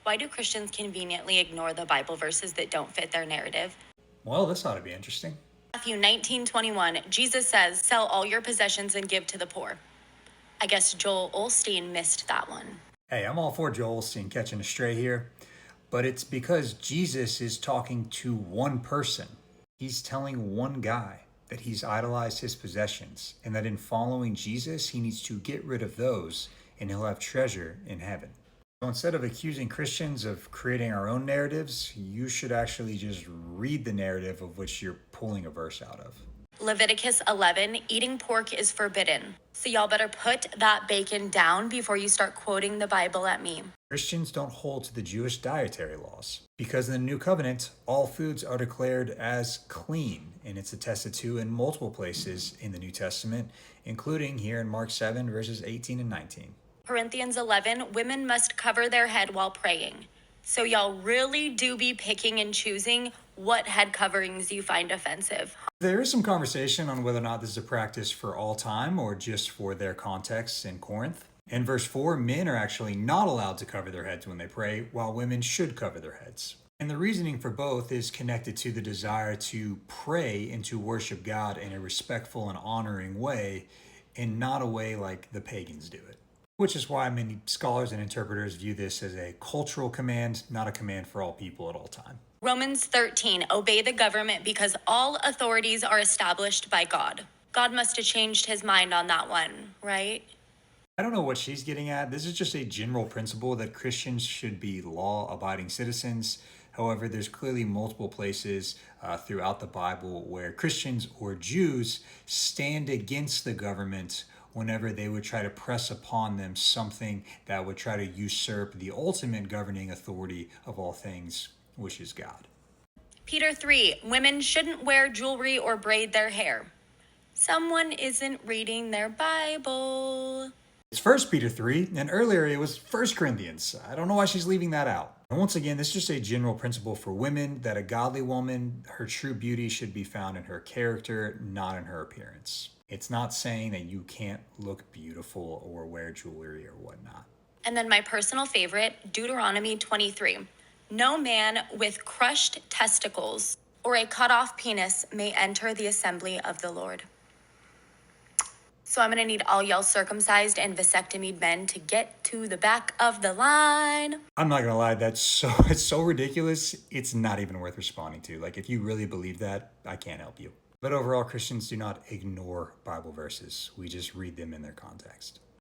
Why do Christians conveniently ignore the Bible verses that don't fit their narrative? Well, this ought to be interesting. Matthew 19:21, Jesus says, "Sell all your possessions and give to the poor." I guess Joel Osteen missed that one. Hey, I'm all for Joel Osteen catching a stray here, but it's because Jesus is talking to one person. He's telling one guy that he's idolized his possessions and that in following Jesus, he needs to get rid of those and he'll have treasure in heaven. So instead of accusing Christians of creating our own narratives, you should actually just read the narrative of which you're pulling a verse out of. Leviticus 11, eating pork is forbidden. So y'all better put that bacon down before you start quoting the Bible at me. Christians don't hold to the Jewish dietary laws because in the New Covenant, all foods are declared as clean, and it's attested to in multiple places in the New Testament, including here in Mark 7, verses 18 and 19. Corinthians 11, women must cover their head while praying. So y'all really do be picking and choosing what head coverings you find offensive. There is some conversation on whether or not this is a practice for all time or just for their context in Corinth. In verse 4, men are actually not allowed to cover their heads when they pray, while women should cover their heads. And the reasoning for both is connected to the desire to pray and to worship God in a respectful and honoring way, and not a way like the pagans do it. Which is why many scholars and interpreters view this as a cultural command, not a command for all people at all time. Romans 13, obey the government because all authorities are established by God. God must have changed his mind on that one, right? I don't know what she's getting at. This is just a general principle that Christians should be law abiding citizens. However, there's clearly multiple places throughout the Bible where Christians or Jews stand against the government whenever they would try to press upon them something that would try to usurp the ultimate governing authority of all things, which is God. Peter 3, women shouldn't wear jewelry or braid their hair. Someone isn't reading their Bible. It's 1 Peter 3, and earlier it was 1 Corinthians. I don't know why she's leaving that out. And once again, this is just a general principle for women that a godly woman, her true beauty should be found in her character, not in her appearance. It's not saying that you can't look beautiful or wear jewelry or whatnot. And then my personal favorite, Deuteronomy 23. No man with crushed testicles or a cut off penis may enter the assembly of the Lord. So I'm going to need all y'all circumcised and vasectomied men to get to the back of the line. I'm not gonna lie, it's so ridiculous, it's not even worth responding to. Like, if you really believe that, I can't help you. But overall, Christians do not ignore Bible verses. We just read them in their context.